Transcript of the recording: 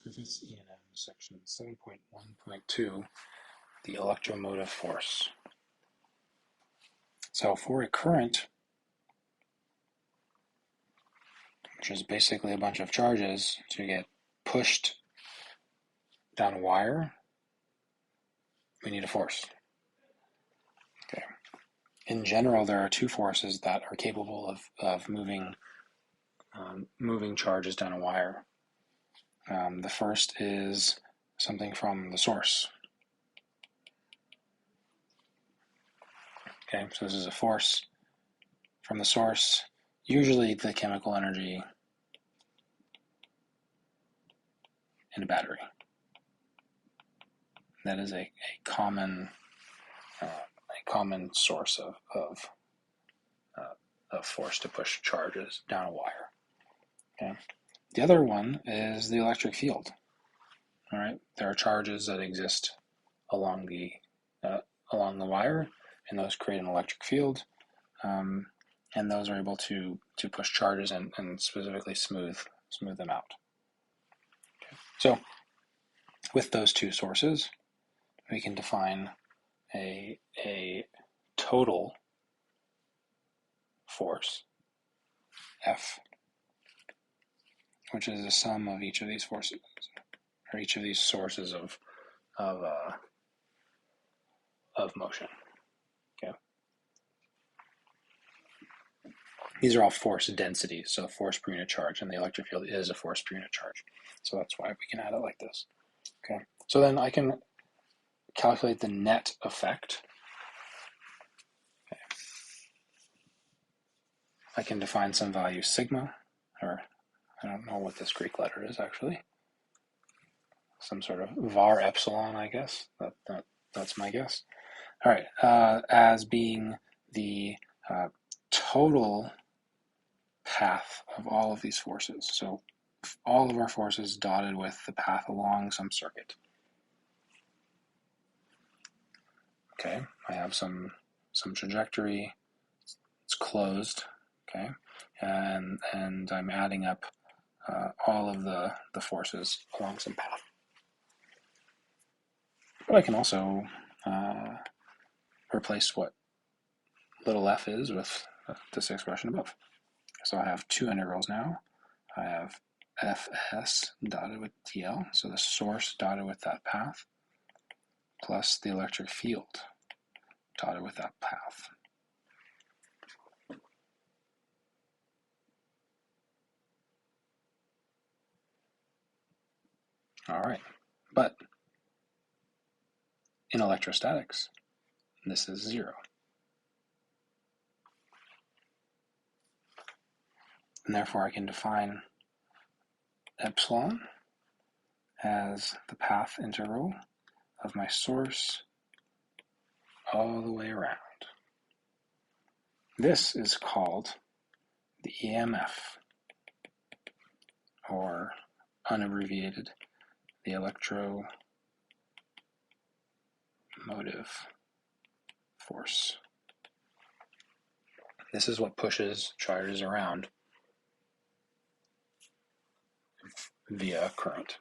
Griffiths EMF section 7.1.2, the electromotive force. So for a current, which is basically a bunch of charges to get pushed down a wire, we need a force. Okay. In general, there are two forces that are capable of moving charges down a wire. The first is something from the source. Okay, so this is a force from the source, usually the chemical energy in a battery. That is a common source of force to push charges down a wire. Okay. The other one is the electric field. All right, there are charges that exist along the wire, and those create an electric field, and those are able to push charges and specifically smooth them out. Okay. So, with those two sources, we can define a total force, F, which is the sum of each of these forces, or each of these sources of motion. Okay. These are all force densities, so force per unit charge, and the electric field is a force per unit charge. So that's why we can add it like this. Okay. So then I can calculate the net effect. Okay. I can define some value sigma, or I don't know what this Greek letter is actually. Some sort of var epsilon, I guess. That's my guess. All right, as being the total path of all of these forces. So all of our forces dotted with the path along some circuit. Okay, I have some trajectory. It's closed. Okay, and I'm adding up all of the forces along some path. But I can also replace what little f is with this expression above. So I have two integrals now. I have Fs dotted with TL, so the source dotted with that path, plus the electric field dotted with that path. All right, but in electrostatics, this is 0. And therefore I can define epsilon as the path integral of my source all the way around. This is called the EMF, or unabbreviated, the electromotive force. This is what pushes charges around via current.